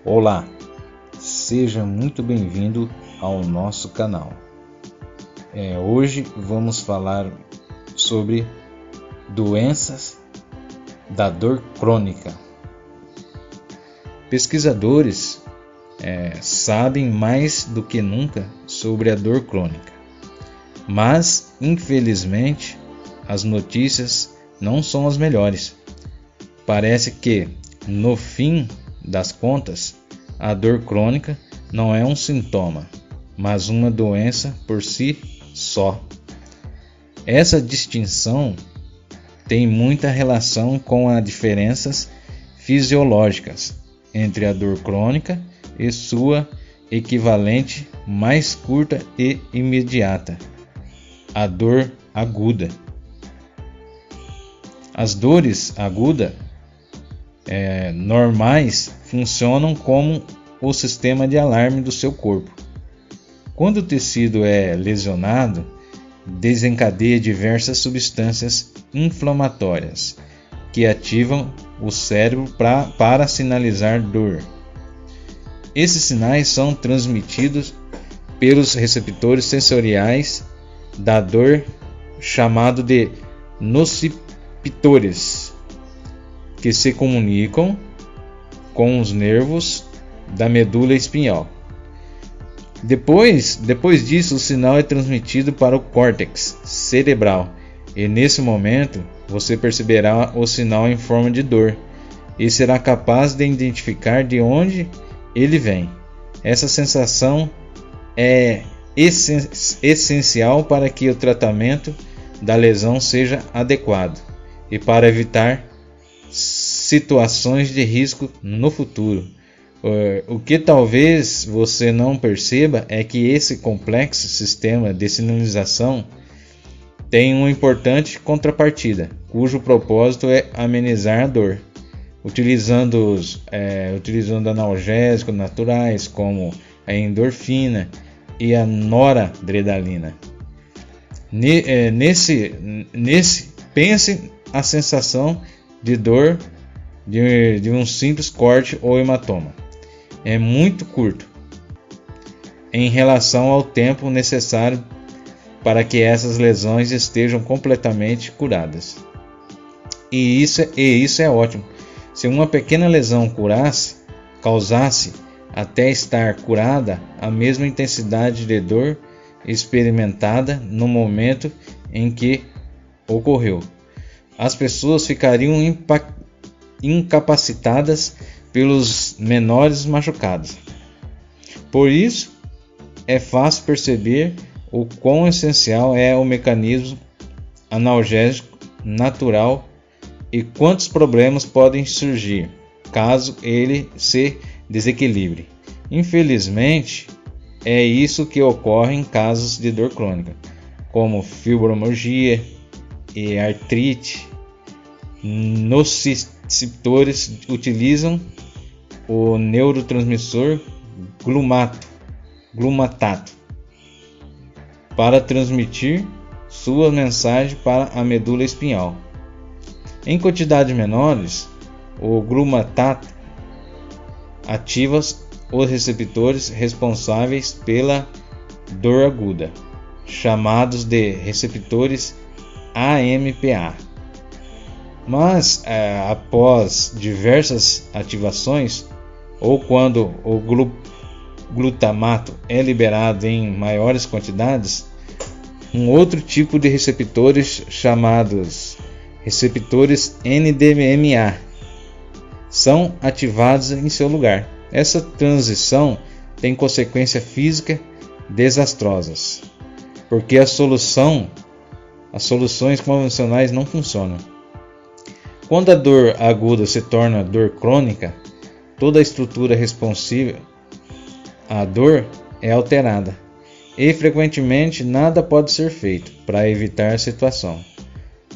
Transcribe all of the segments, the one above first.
Olá, seja muito bem-vindo ao nosso canal. Hoje vamos falar sobre doenças da dor crônica. Pesquisadores sabem mais do que nunca sobre a dor crônica, mas infelizmente as notícias não são as melhores. Parece que, no fim das contas, a dor crônica não é um sintoma, mas uma doença por si só. Essa distinção tem muita relação com as diferenças fisiológicas entre a dor crônica e sua equivalente mais curta e imediata, a dor aguda. As dores agudas normais funcionam como o sistema de alarme do seu corpo. Quando o tecido é lesionado, desencadeia diversas substâncias inflamatórias que ativam o cérebro para sinalizar dor. Esses sinais são transmitidos pelos receptores sensoriais da dor, chamado de nocipitores, que se comunicam com os nervos da medula espinhal. Depois disso, o sinal é transmitido para o córtex cerebral, e nesse momento você perceberá o sinal em forma de dor e será capaz de identificar de onde ele vem. Essa sensação é essencial para que o tratamento da lesão seja adequado e para evitar situações de risco no futuro. O que talvez você não perceba é que esse complexo sistema de sinalização tem uma importante contrapartida, cujo propósito é amenizar a dor, utilizando analgésicos naturais como a endorfina e a noradrenalina. Pense a sensação de dor de um simples corte ou hematoma. É muito curto em relação ao tempo necessário para que essas lesões estejam completamente curadas. E isso é ótimo. Se uma pequena lesão causasse até estar curada a mesma intensidade de dor experimentada no momento em que ocorreu, as pessoas ficariam incapacitadas pelos menores machucados. Por isso, é fácil perceber o quão essencial é o mecanismo analgésico natural e quantos problemas podem surgir caso ele se desequilibre. Infelizmente, é isso que ocorre em casos de dor crônica, como fibromialgia e artrite. Nociceptores utilizam o neurotransmissor glutamato para transmitir sua mensagem para a medula espinhal. Em quantidades menores, o glutamato ativa os receptores responsáveis pela dor aguda, chamados de receptores AMPA. Mas após diversas ativações, ou quando o glutamato é liberado em maiores quantidades, um outro tipo de receptores, chamados receptores NMDA, são ativados em seu lugar. Essa transição tem consequências físicas desastrosas, porque as soluções convencionais não funcionam. Quando a dor aguda se torna dor crônica, toda a estrutura responsiva à dor é alterada, e frequentemente nada pode ser feito para evitar a situação.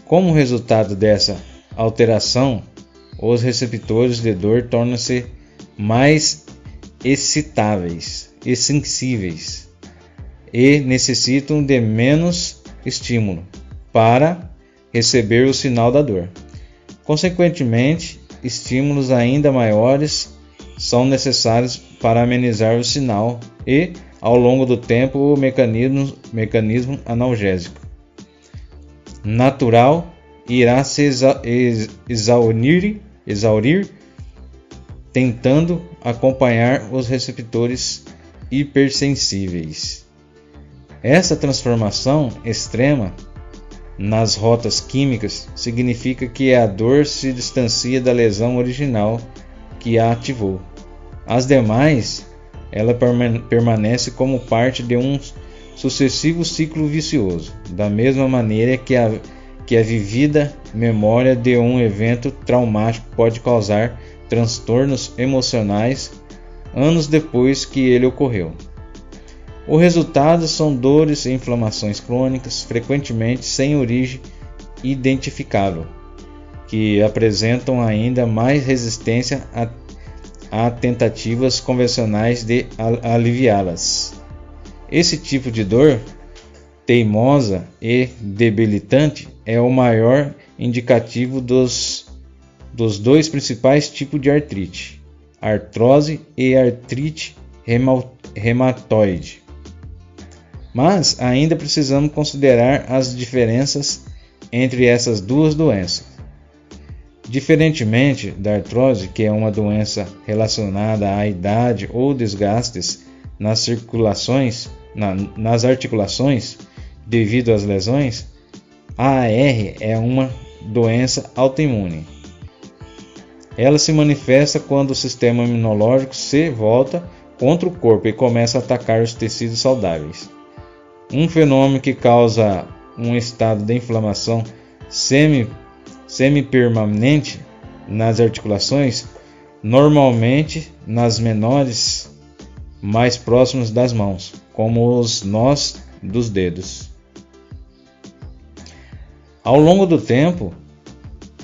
Como resultado dessa alteração, os receptores de dor tornam-se mais excitáveis e sensíveis e necessitam de menos estímulo para receber o sinal da dor. Consequentemente, estímulos ainda maiores são necessários para amenizar o sinal e, ao longo do tempo, o mecanismo analgésico natural irá se exaurir, tentando acompanhar os receptores hipersensíveis. Essa transformação extrema nas rotas químicas significa que a dor se distancia da lesão original que a ativou. As demais, ela permanece como parte de um sucessivo ciclo vicioso, da mesma maneira que a vivida memória de um evento traumático pode causar transtornos emocionais anos depois que ele ocorreu. O resultado são dores e inflamações crônicas, frequentemente sem origem identificável, que apresentam ainda mais resistência a tentativas convencionais de aliviá-las. Esse tipo de dor, teimosa e debilitante, é o maior indicativo dos dois principais tipos de artrite: artrose e artrite reumatoide. Mas ainda precisamos considerar as diferenças entre essas duas doenças. Diferentemente da artrose, que é uma doença relacionada à idade ou desgastes nas articulações devido às lesões, a AR é uma doença autoimune. Ela se manifesta quando o sistema imunológico se volta contra o corpo e começa a atacar os tecidos saudáveis. Um fenômeno que causa um estado de inflamação semipermanente nas articulações, normalmente nas menores, mais próximas das mãos, como os nós dos dedos. Ao longo do tempo,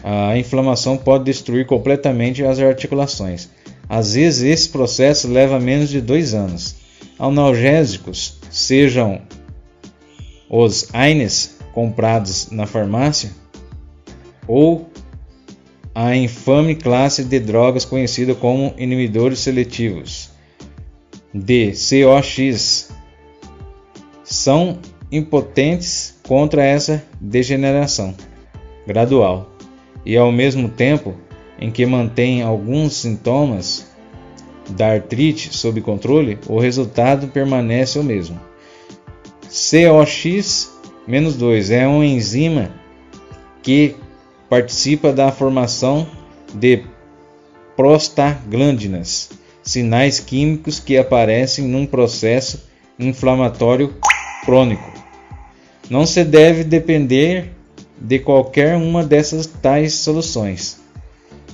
a inflamação pode destruir completamente as articulações. Às vezes, esse processo leva menos de 2 anos. Analgésicos, sejam os AINES comprados na farmácia ou a infame classe de drogas conhecida como inibidores seletivos de COX, são impotentes contra essa degeneração gradual e, ao mesmo tempo em que mantém alguns sintomas da artrite sob controle, o resultado permanece o mesmo. COX-2 é uma enzima que participa da formação de prostaglandinas, sinais químicos que aparecem num processo inflamatório crônico. Não se deve depender de qualquer uma dessas tais soluções.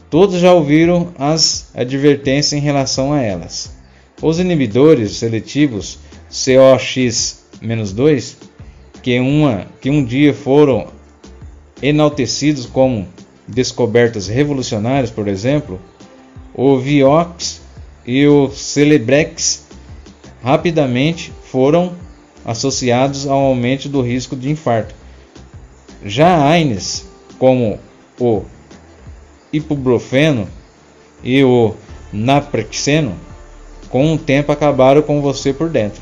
Todos já ouviram as advertências em relação a elas. Os inibidores seletivos COX-2, que um dia foram enaltecidos como descobertas revolucionárias, por exemplo, o Vioxx e o Celebrex, rapidamente foram associados ao aumento do risco de infarto. Já AINES, como o ibuprofeno e o naproxeno, com o tempo acabará com você por dentro.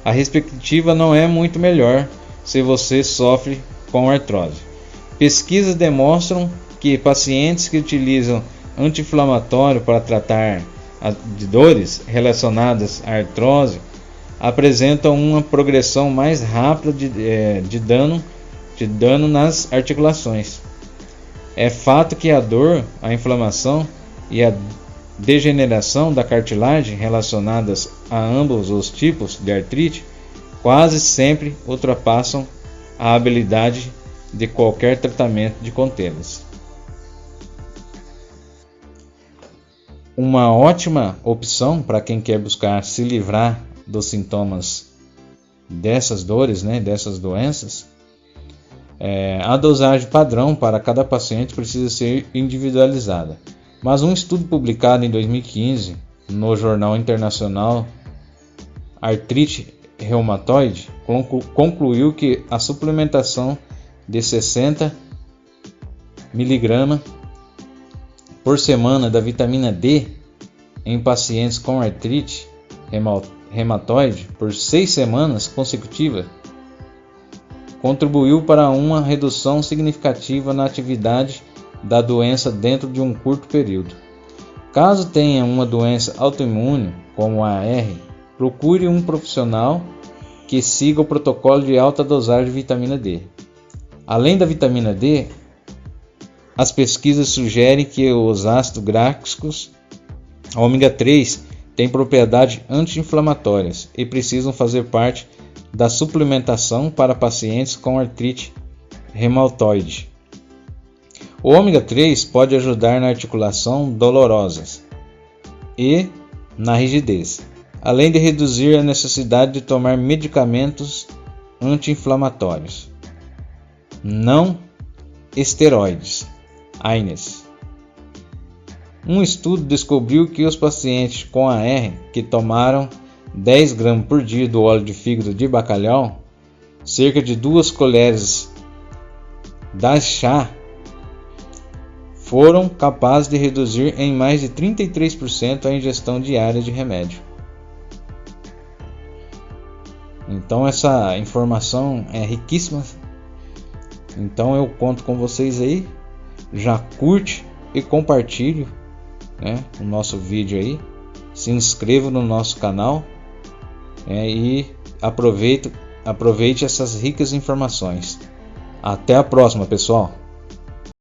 A perspectiva não é muito melhor se você sofre com artrose. Pesquisas demonstram que pacientes que utilizam anti-inflamatório para tratar de dores relacionadas à artrose apresentam uma progressão mais rápida de dano nas articulações. É fato que a dor, a inflamação e a degeneração da cartilagem relacionadas a ambos os tipos de artrite quase sempre ultrapassam a habilidade de qualquer tratamento de contê-las. Uma ótima opção para quem quer buscar se livrar dos sintomas dessas dores, dessas doenças, a dosagem padrão para cada paciente precisa ser individualizada. Mas um estudo publicado em 2015 no Jornal Internacional Artrite Reumatoide concluiu que a suplementação de 60 mg por semana da vitamina D em pacientes com artrite reumatoide por 6 semanas consecutivas contribuiu para uma redução significativa na atividade da doença dentro de um curto período. Caso tenha uma doença autoimune, como a AR, procure um profissional que siga o protocolo de alta dosagem de vitamina D. Além da vitamina D, as pesquisas sugerem que os ácidos gráficos ômega 3 têm propriedades anti-inflamatórias e precisam fazer parte da suplementação para pacientes com artrite reumatoide. O ômega 3 pode ajudar na articulação dolorosas e na rigidez, além de reduzir a necessidade de tomar medicamentos anti-inflamatórios não esteroides, AINES. Um estudo descobriu que os pacientes com AR que tomaram 10 gramas por dia do óleo de fígado de bacalhau, cerca de 2 colheres de chá, foram capazes de reduzir em mais de 33% a ingestão diária de remédio. Então essa informação é riquíssima. Então eu conto com vocês aí. Já curte e compartilhe, né, o nosso vídeo aí. Se inscreva no nosso canal, e aproveite essas ricas informações. Até a próxima, pessoal!